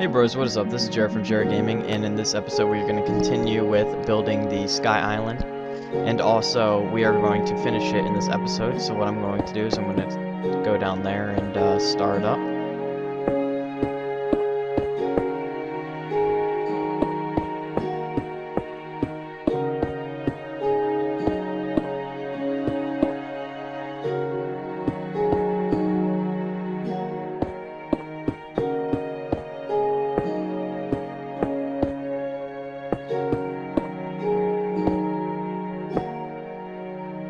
Hey bros, what is up? This is Jared from Jarid Gaming, and in this episode we're going to continue with building the Sky Island, and also we are going to finish it in this episode. So what I'm going to do is I'm going to go down there and start up.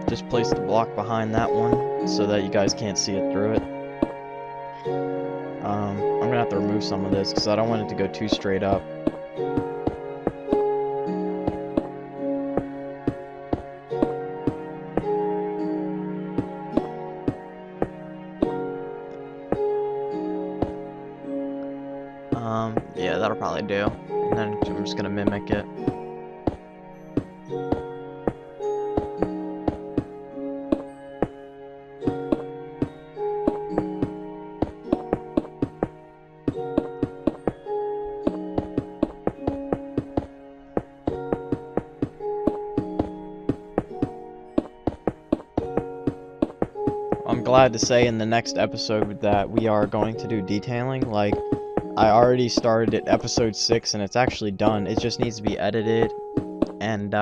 Just place the block behind that one so that you guys can't see it through it. I'm gonna have to remove some of this because I don't want it to go too straight up. Yeah, that'll probably do. And then I'm just gonna mimic it. I'm glad to say in the next episode that we are going to do detailing. Like, I already started at episode 6 and it's actually done. It just needs to be edited. And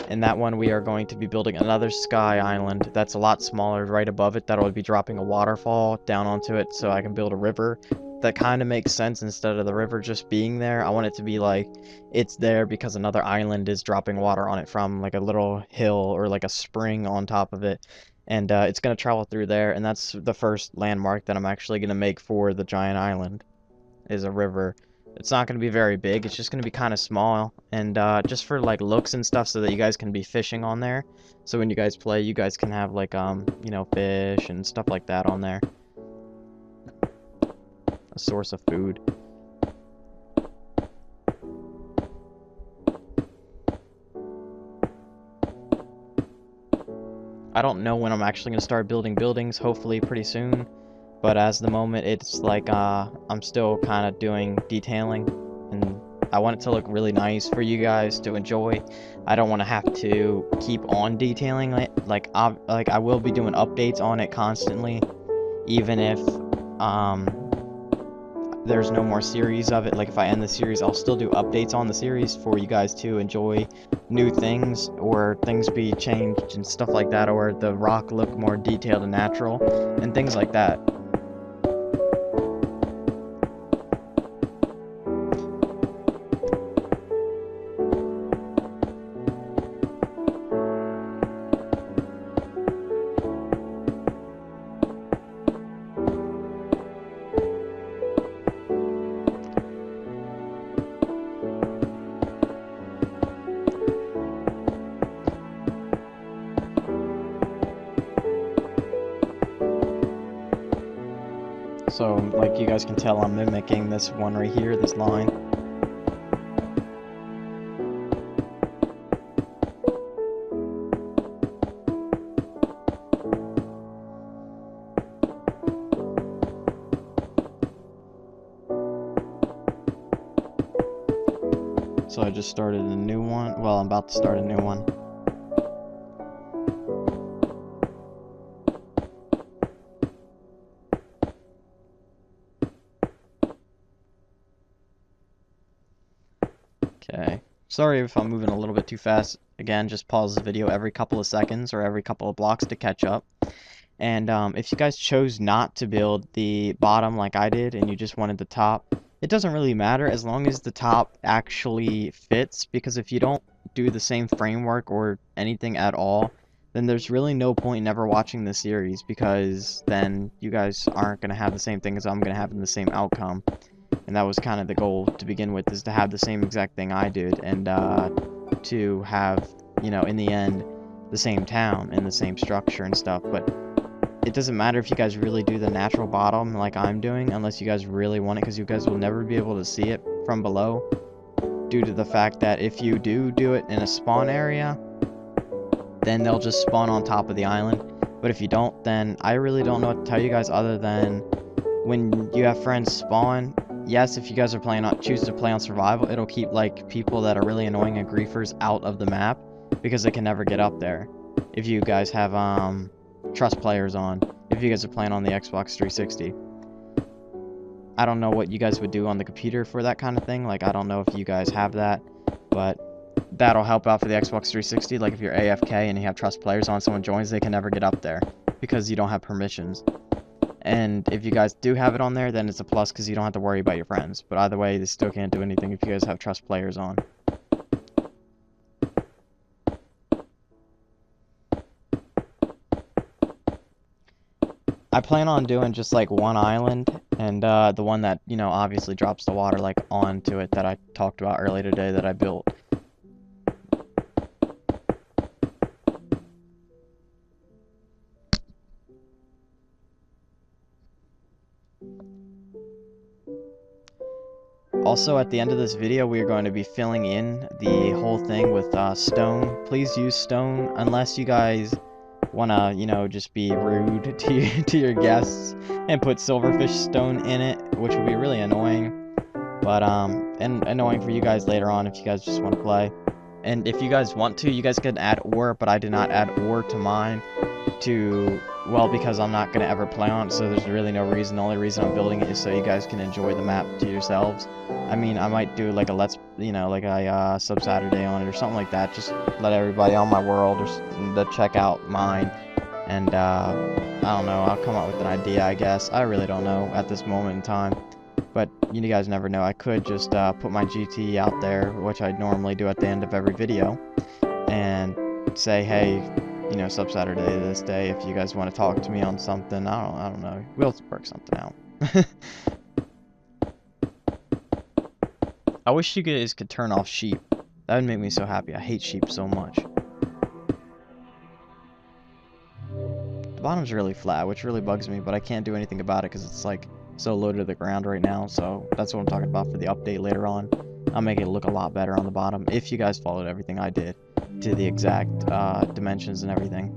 in that one we are going to be building another sky island that's a lot smaller right above it. That'll be dropping a waterfall down onto it so I can build a river. That kind of makes sense. Instead of the river just being there, I want it to be like it's there because another island is dropping water on it from like a little hill or like a spring on top of it. And it's going to travel through there, and that's the first landmark that I'm actually going to make for the giant island, is a river. It's not going to be very big, it's just going to be kind of small, and just for like looks and stuff so that you guys can be fishing on there. So when you guys play, you guys can have like, you know, fish and stuff like that on there. A source of food. I don't know when I'm actually going to start building buildings, hopefully pretty soon, but as the moment it's like I'm still kind of doing detailing, and I want it to look really nice for you guys to enjoy. I don't want to have to keep on detailing it. Like I will be doing updates on it constantly, even if there's no more series of it. Like if I end the series, I'll still do updates on the series for you guys to enjoy new things, or things be changed and stuff like that, or the rock look more detailed and natural and things like that. So, like you guys can tell, I'm mimicking this one right here, this line. So I just started a new one. Well, I'm about to start a new one. Okay, sorry if I'm moving a little bit too fast. Again, just pause the video every couple of seconds or every couple of blocks to catch up. And if you guys chose not to build the bottom like I did and you just wanted the top, it doesn't really matter as long as the top actually fits, because if you don't do the same framework or anything at all, then there's really no point in ever watching the series, because then you guys aren't going to have the same thing as I'm going to have in the same outcome. And that was kind of the goal to begin with, is to have the same exact thing I did, and to have, you know, in the end, the same town and the same structure and stuff. But it doesn't matter if you guys really do the natural bottom like I'm doing, unless you guys really want it, because you guys will never be able to see it from below, due to the fact that if you do it in a spawn area, then they'll just spawn on top of the island. But if you don't, then I really don't know what to tell you guys other than when you have friends spawn, yes, if you guys are choose to play on survival, it'll keep like people that are really annoying and griefers out of the map because they can never get up there. If you guys have trust players on, if you guys are playing on the Xbox 360. I don't know what you guys would do on the computer for that kind of thing. Like, I don't know if you guys have that, but that'll help out for the Xbox 360. Like, if you're AFK and you have trust players on, someone joins, they can never get up there because you don't have permissions. And if you guys do have it on there, then it's a plus because you don't have to worry about your friends. But either way, they still can't do anything if you guys have trust players on. I plan on doing just like one island, and the one that, you know, obviously drops the water like onto it that I talked about earlier today that I built. Also, at the end of this video, we are going to be filling in the whole thing with stone. Please use stone unless you guys want to, you know, just be rude to your guests and put silverfish stone in it, which will be really annoying. But, and annoying for you guys later on if you guys just want to play. And if you guys want to, you guys can add ore, but I did not add ore to mine well, because I'm not going to ever play on it, so there's really no reason. The only reason I'm building it is so you guys can enjoy the map to yourselves. I mean, I might do like a like a sub Saturday on it or something like that. Just let everybody on my world to check out mine. And, I don't know, I'll come up with an idea, I guess. I really don't know at this moment in time. But you guys never know. I could just put my GT out there, which I normally do at the end of every video, and say, hey, you know, sub Saturday this day, if you guys want to talk to me on something. I don't know. We'll work something out. I wish you guys could turn off sheep. That would make me so happy. I hate sheep so much. The bottom's really flat, which really bugs me, but I can't do anything about it because it's like so low to the ground right now. So that's what I'm talking about for the update later on. I'll make it look a lot better on the bottom if you guys followed everything I did to the exact dimensions and everything.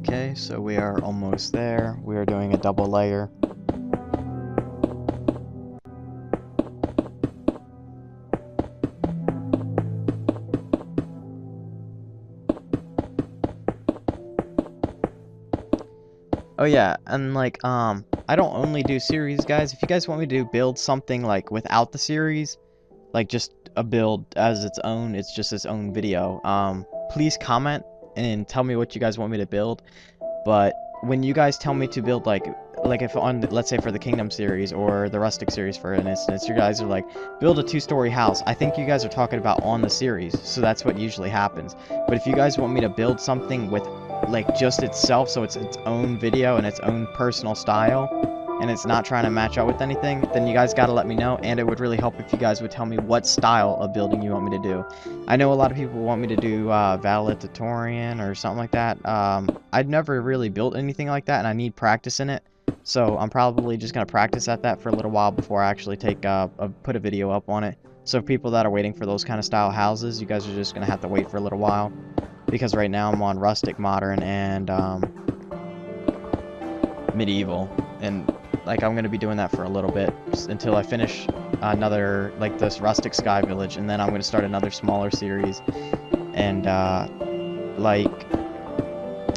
Okay, so we are almost there. We are doing a double layer. Oh yeah, and like, I don't only do series, guys. If you guys want me to build something like without the series, like just a build as its own, it's just its own video, please comment and tell me what you guys want me to build. But when you guys tell me to build like if on, let's say for the Kingdom series or the Rustic series for an instance, you guys are like, build a 2-story house. I think you guys are talking about on the series, so that's what usually happens. But if you guys want me to build something with like just itself, so it's its own video and its own personal style, and it's not trying to match up with anything, then you guys gotta let me know, and it would really help if you guys would tell me what style of building you want me to do. I know a lot of people want me to do valedictorian or something like that. I've never really built anything like that, and I need practice in it, so I'm probably just gonna practice at that for a little while before I actually put a video up on it. So people that are waiting for those kind of style houses, you guys are just gonna have to wait for a little while, because right now I'm on Rustic, Modern, and Medieval, and like I'm gonna be doing that for a little bit until I finish another, like this Rustic Sky Village, and then I'm gonna start another smaller series, and like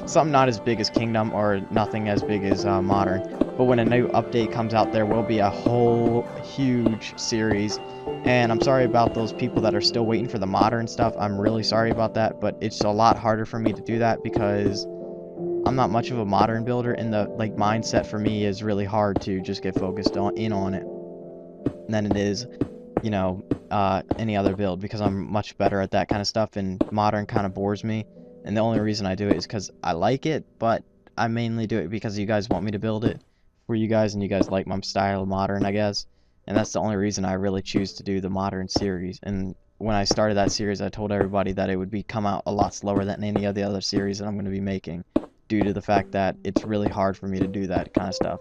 something not as big as Kingdom or nothing as big as Modern. But when a new update comes out, there will be a whole huge series. And I'm sorry about those people that are still waiting for the Modern stuff. I'm really sorry about that, but it's a lot harder for me to do that because I'm not much of a Modern builder, and the like mindset for me is really hard to just get focused on it than it is, you know, any other build, because I'm much better at that kind of stuff, and Modern kind of bores me. And the only reason I do it is because I like it, but I mainly do it because you guys want me to build it for you guys, and you guys like my style of modern, I guess. And that's the only reason I really choose to do the modern series. And when I started that series, I told everybody that it would come out a lot slower than any of the other series that I'm going to be making, due to the fact that it's really hard for me to do that kind of stuff.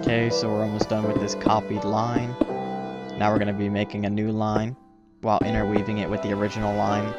Okay, so we're almost done with this copied line. Now we're going to be making a new line while interweaving it with the original line.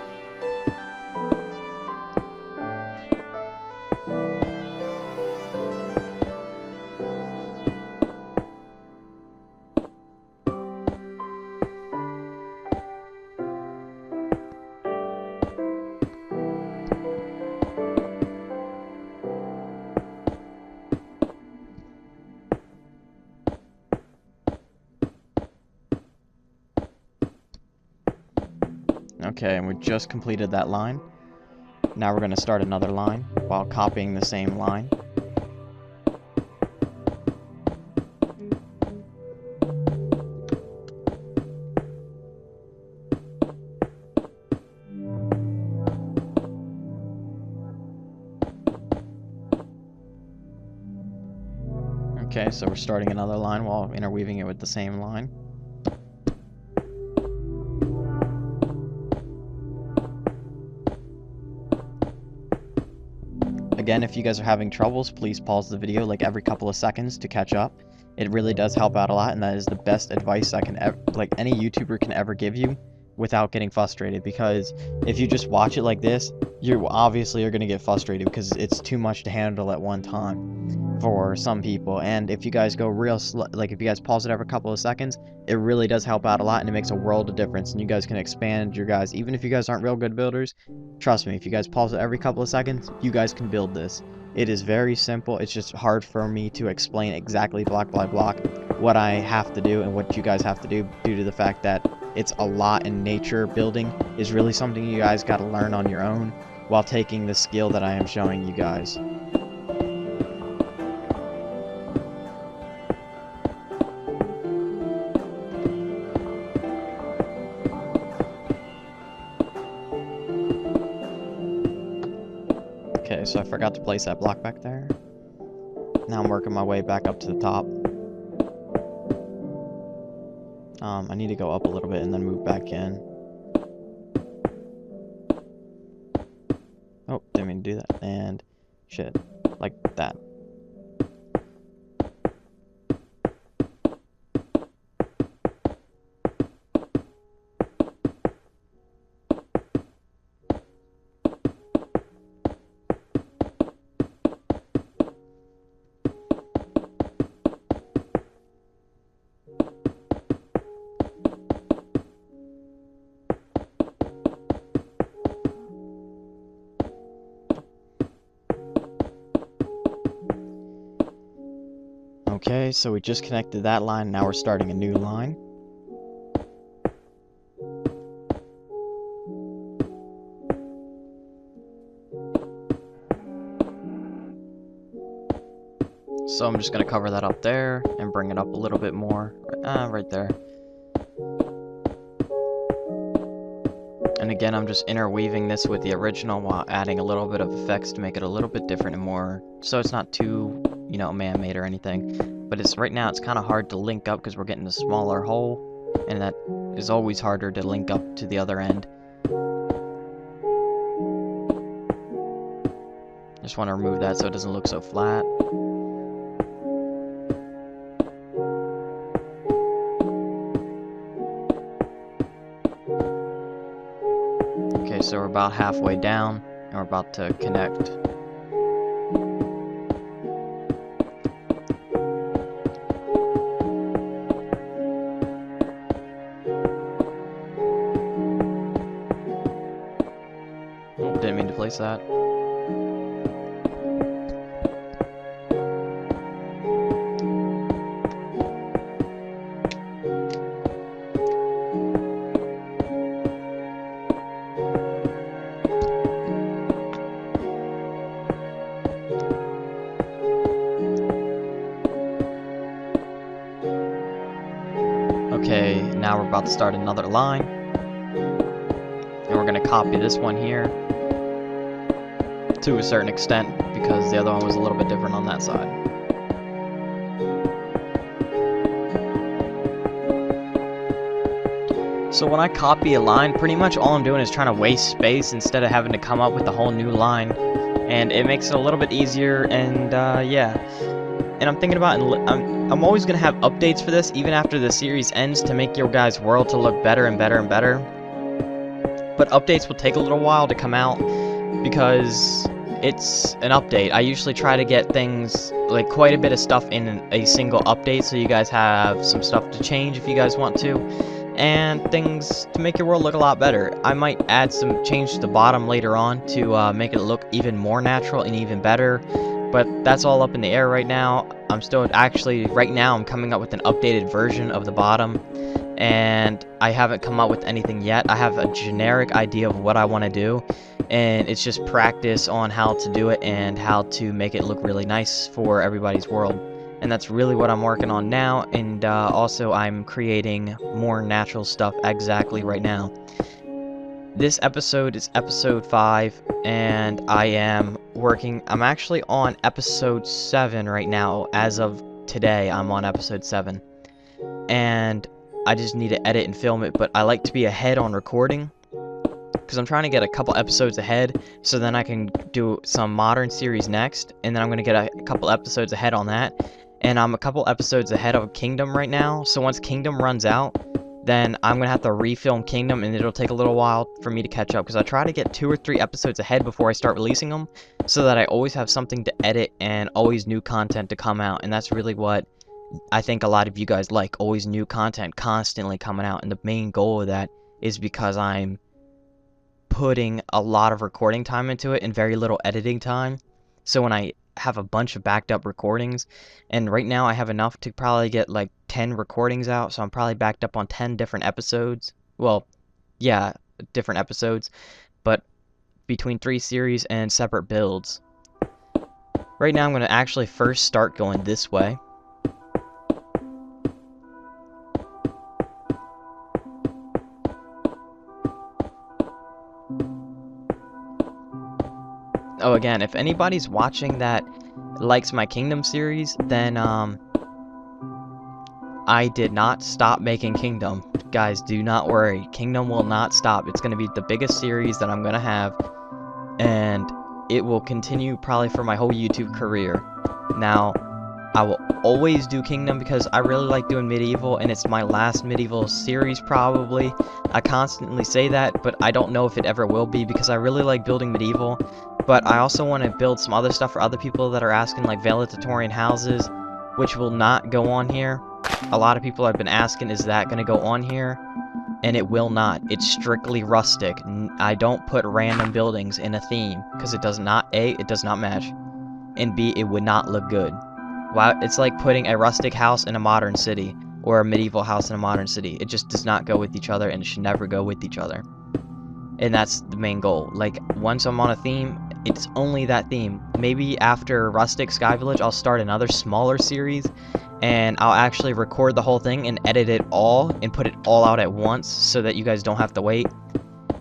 Okay, and we just completed that line. Now we're going to start another line while copying the same line. Okay, so we're starting another line while interweaving it with the same line. Again, if you guys are having troubles, please pause the video like every couple of seconds to catch up. It really does help out a lot, and that is the best advice I can like any YouTuber can ever give you without getting frustrated, because if you just watch it like this, you obviously are going to get frustrated because it's too much to handle at one time for some people. And if you guys go real slow, like if you guys pause it every couple of seconds, it really does help out a lot, and it makes a world of difference, and you guys can expand your guys. Even if you guys aren't real good builders, trust me, if you guys pause it every couple of seconds, you guys can build this. It is very simple. It's just hard for me to explain exactly block by block what I have to do and what you guys have to do, due to the fact that it's a lot in nature. Building is really something you guys got to learn on your own while taking the skill that I am showing you guys. Okay, so I forgot to place that block back there. Now I'm working my way back up to the top. I need to go up a little bit and then move back in. Oh, didn't mean to do that. And shit, like that. Okay, so we just connected that line, now we're starting a new line. So I'm just going to cover that up there and bring it up a little bit more, right there. And again, I'm just interweaving this with the original while adding a little bit of effects to make it a little bit different and more, so it's not too, you know, man-made or anything. But it's right now it's kind of hard to link up because we're getting a smaller hole, and that is always harder to link up to the other end. Just want to remove that so it doesn't look so flat. Okay, so we're about halfway down, and we're about to connect. Oh, didn't mean to place that. Okay, now we're about to start another line. And we're going to copy this one here to a certain extent because the other one was a little bit different on that side. So when I copy a line, pretty much all I'm doing is trying to waste space instead of having to come up with a whole new line. And it makes it a little bit easier, and yeah. And I'm thinking about, I'm always going to have updates for this, even after the series ends, to make your guys' world to look better and better and better. But updates will take a little while to come out, because it's an update. I usually try to get things, like quite a bit of stuff in a single update, so you guys have some stuff to change if you guys want to, and things to make your world look a lot better. I might add some change to the bottom later on to make it look even more natural and even better. But that's all up in the air right now. I'm still actually, right now, I'm coming up with an updated version of the bottom. And I haven't come up with anything yet. I have a generic idea of what I want to do. And it's just practice on how to do it and how to make it look really nice for everybody's world. And that's really what I'm working on now. And also, I'm creating more natural stuff exactly right now. This episode is episode 5, and I'm actually on episode 7 right now. As of today, I'm on episode 7. And I just need to edit and film it, but I like to be ahead on recording, because I'm trying to get a couple episodes ahead, so then I can do some modern series next, and then I'm going to get a couple episodes ahead on that. And I'm a couple episodes ahead of Kingdom right now, so once Kingdom runs out, then I'm going to have to refilm Kingdom, and it'll take a little while for me to catch up, because I try to get 2 or 3 episodes ahead before I start releasing them, so that I always have something to edit and always new content to come out. And that's really what I think a lot of you guys like, always new content constantly coming out. And the main goal of that is because I'm putting a lot of recording time into it and very little editing time. So when I have a bunch of backed up recordings, and right now I have enough to probably get like 10 recordings out, so I'm probably backed up on 10 different episodes. Well, yeah, different episodes, but between 3 series and separate builds. Right now I'm going to actually first start going this way. Oh, again, if anybody's watching that likes my Kingdom series, then I did not stop making Kingdom. Guys, do not worry. Kingdom will not stop. It's going to be the biggest series that I'm going to have, and it will continue probably for my whole YouTube career. Now, I will always do Kingdom because I really like doing medieval, and it's my last medieval series probably. I constantly say that, but I don't know if it ever will be, because I really like building medieval. But I also want to build some other stuff for other people that are asking, like valedictorian houses, which will not go on here. A lot of people have been asking, is that going to go on here? And it will not. It's strictly rustic. I don't put random buildings in a theme, because it does not, A, it does not match, and B, it would not look good. Wow, it's like putting a rustic house in a modern city, or a medieval house in a modern city. It just does not go with each other, and it should never go with each other. And that's the main goal. Like, once I'm on a theme, it's only that theme. Maybe after Rustic Sky Village, I'll start another smaller series, and I'll actually record the whole thing and edit it all and put it all out at once, so that you guys don't have to wait.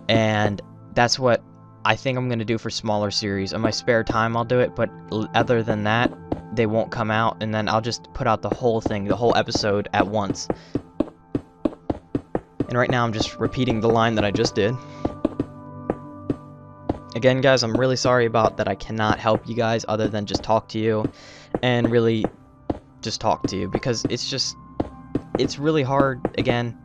And that's what I think I'm going to do for smaller series. In my spare time, I'll do it, but other than that, they won't come out, and then I'll just put out the whole thing, the whole episode at once. And right now I'm just repeating the line that I just did. Again, guys, I'm really sorry about that. I cannot help you guys other than just talk to you, and really just talk to you, because it's really hard. Again,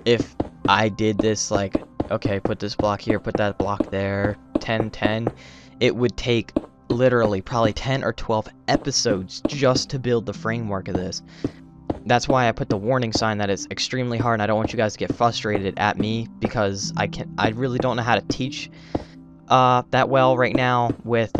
if I did this, like, okay, put this block here, put that block there, 10, 10, it would take literally probably 10 or 12 episodes just to build the framework of this. That's why I put the warning sign that it's extremely hard, and I don't want you guys to get frustrated at me, because I really don't know how to teach that well right now with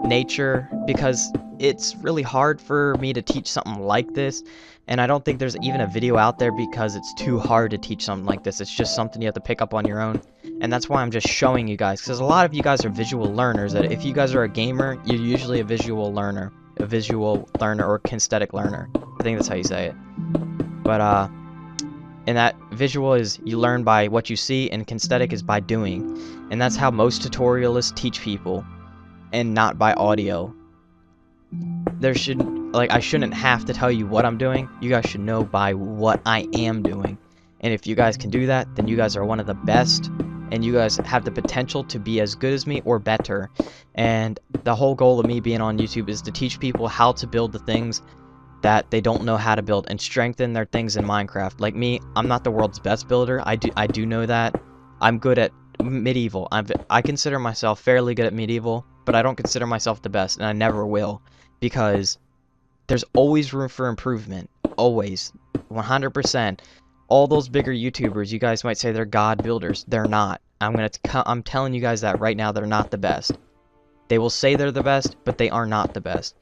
nature, because it's really hard for me to teach something like this, and I don't think there's even a video out there, because it's too hard to teach something like this. It's just something you have to pick up on your own, and that's why I'm just showing you guys, because a lot of you guys are visual learners. That if you guys are a gamer, you're usually a visual learner or kinesthetic learner. I think that's how you say it. But And that visual is you learn by what you see, and kinesthetic is by doing. And that's how most tutorialists teach people, and not by audio. There should, like, I shouldn't have to tell you what I'm doing. You guys should know by what I am doing. And if you guys can do that, then you guys are one of the best, and you guys have the potential to be as good as me or better. And the whole goal of me being on YouTube is to teach people how to build the things that they don't know how to build, and strengthen their things in Minecraft. Like me, I'm not the world's best builder. I do know that. I'm good at medieval. I consider myself fairly good at medieval, but I don't consider myself the best, and I never will, because there's always room for improvement. Always. 100%. All those bigger YouTubers, you guys might say they're god builders. They're not. I'm telling you guys that right now, they're not the best. They will say they're the best, but they are not the best.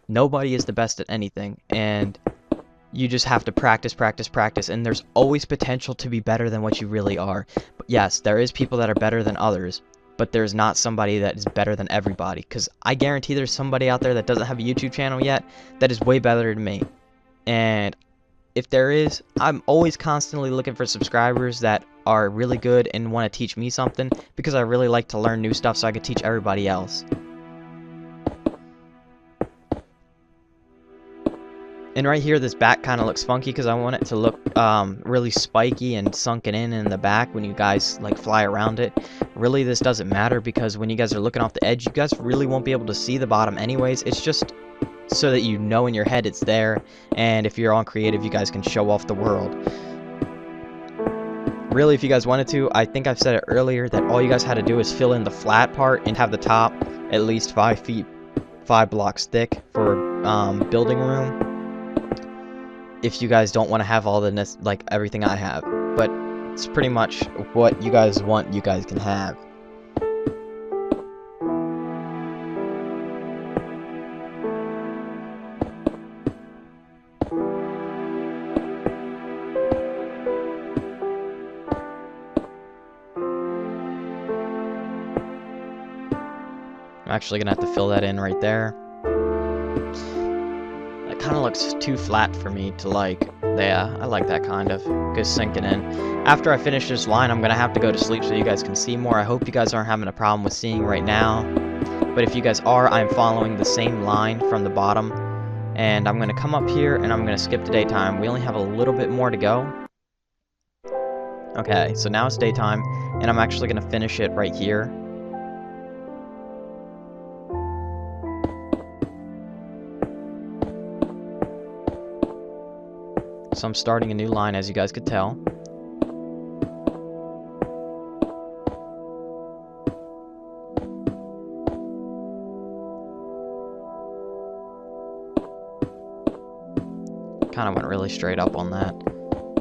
Nobody is the best at anything, and you just have to practice, practice, practice, and there's always potential to be better than what you really are. But yes, there is people that are better than others, but there's not somebody that is better than everybody, because I guarantee there's somebody out there that doesn't have a YouTube channel yet that is way better than me. And if there is, I'm always constantly looking for subscribers that are really good and want to teach me something, because I really like to learn new stuff so I can teach everybody else. And right here, this back kind of looks funky because I want it to look really spiky and sunken in the back when you guys like fly around it. Really, this doesn't matter, because when you guys are looking off the edge, you guys really won't be able to see the bottom anyways. It's just so that you know in your head it's there, and if you're on creative, you guys can show off the world. Really, if you guys wanted to, I think I've said it earlier, that all you guys had to do is fill in the flat part and have the top at least 5 feet, 5 blocks thick for building room. If you guys don't want to have all the like everything I have, but it's pretty much what you guys want, you guys can have. I'm actually gonna have to fill that in right there. That kind of looks too flat for me to like. Yeah, I like that kind of. Good sinking in. After I finish this line, I'm gonna have to go to sleep so you guys can see more. I hope you guys aren't having a problem with seeing right now. But if you guys are, I'm following the same line from the bottom. And I'm gonna come up here and I'm gonna skip to daytime. We only have a little bit more to go. Okay, so now it's daytime, and I'm actually gonna finish it right here. So I'm starting a new line, as you guys could tell. Kind of went really straight up on that.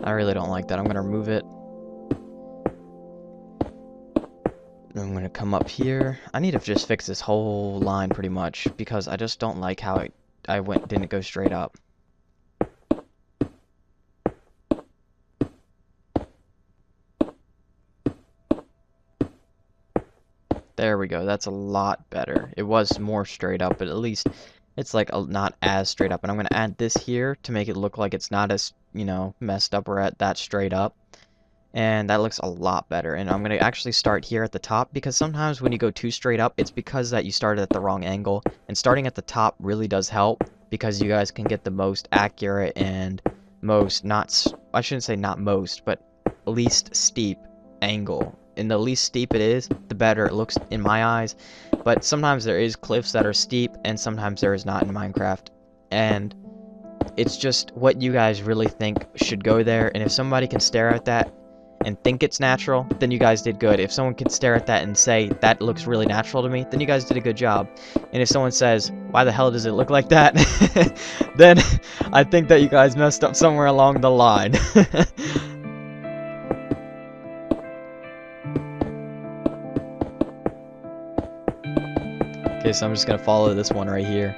I really don't like that. I'm going to remove it. I'm going to come up here. I need to just fix this whole line pretty much, because I just don't like how didn't go straight up. There we go. That's a lot better. It was more straight up, but at least it's like not as straight up. And I'm going to add this here to make it look like it's not as, you know, messed up or at that straight up. And that looks a lot better. And I'm going to actually start here at the top, because sometimes when you go too straight up, it's because that you started at the wrong angle. And starting at the top really does help, because you guys can get the most accurate and most I shouldn't say not most, but least steep angle. And the least steep it is, the better it looks in my eyes. But sometimes there is cliffs that are steep, and sometimes there is not in Minecraft. And it's just what you guys really think should go there. And if somebody can stare at that and think it's natural, then you guys did good. If someone can stare at that and say, that looks really natural to me, then you guys did a good job. And if someone says, why the hell does it look like that? Then I think that you guys messed up somewhere along the line. Okay, so I'm just gonna follow this one right here.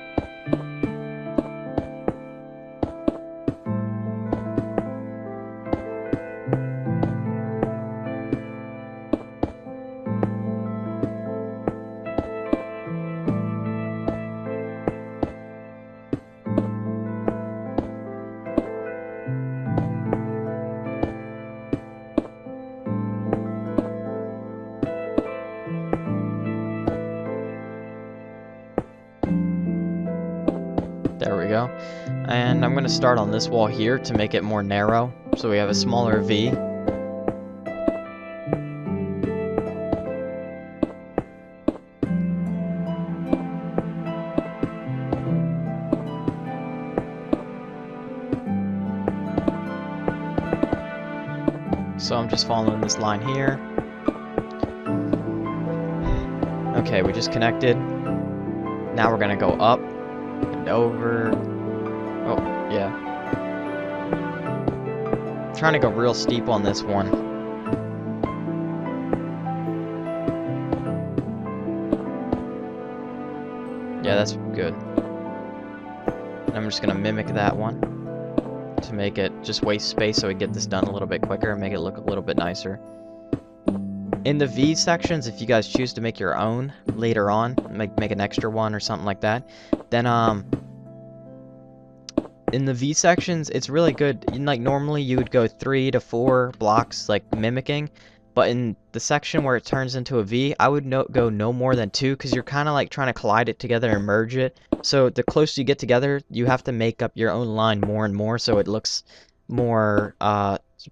we go. And I'm going to start on this wall here to make it more narrow, so we have a smaller V. So I'm just following this line here. Okay, we just connected. Now we're gonna go up and over. Oh, yeah. I'm trying to go real steep on this one. Yeah, that's good. And I'm just gonna mimic that one to make it just waste space so we get this done a little bit quicker and make it look a little bit nicer. In the V sections, if you guys choose to make your own later on, make an extra one or something like that, then in the V sections, it's really good. Like normally you would go 3 to 4 blocks like mimicking, but in the section where it turns into a V, I would go no more than 2, because you're kind of like trying to collide it together and merge it. So the closer you get together, you have to make up your own line more and more, so it looks more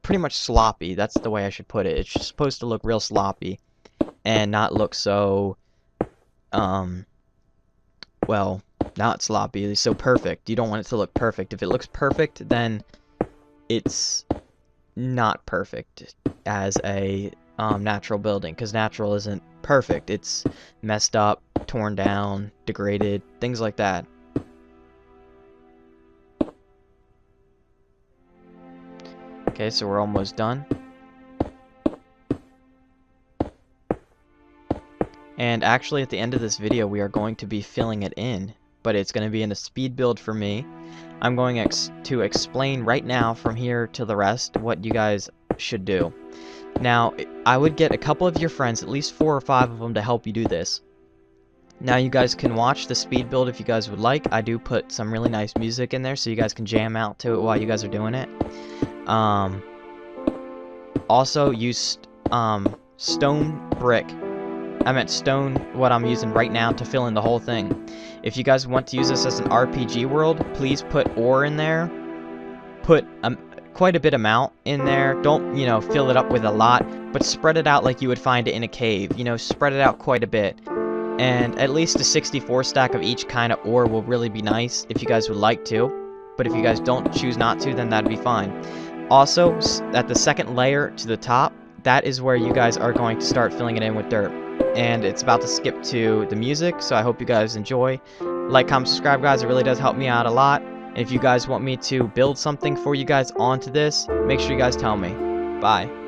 pretty much sloppy. That's the way I should put it. It's just supposed to look real sloppy and not look so well, not sloppy. It's so perfect. You don't want it to look perfect. If it looks perfect, then it's not perfect as a natural building, because natural isn't perfect. It's messed up, torn down, degraded, things like that. Okay, so we're almost done. And actually at the end of this video we are going to be filling it in, but it's going to be in a speed build for me. I'm going to explain right now from here to the rest what you guys should do. Now, I would get a couple of your friends, at least 4 or 5 of them, to help you do this. Now you guys can watch the speed build if you guys would like. I do put some really nice music in there so you guys can jam out to it while you guys are doing it. Also use stone brick. I meant stone, what I'm using right now, to fill in the whole thing. If you guys want to use this as an RPG world, please put ore in there. Put quite a bit amount in there. Don't, you know, fill it up with a lot, but spread it out like you would find it in a cave. You know, spread it out quite a bit. And at least a 64 stack of each kind of ore will really be nice if you guys would like to. But if you guys don't choose not to, then that'd be fine. Also, at the second layer to the top, that is where you guys are going to start filling it in with dirt. And it's about to skip to the music, so I hope you guys enjoy. Like, comment, subscribe, guys. It really does help me out a lot. And if you guys want me to build something for you guys onto this, make sure you guys tell me. Bye.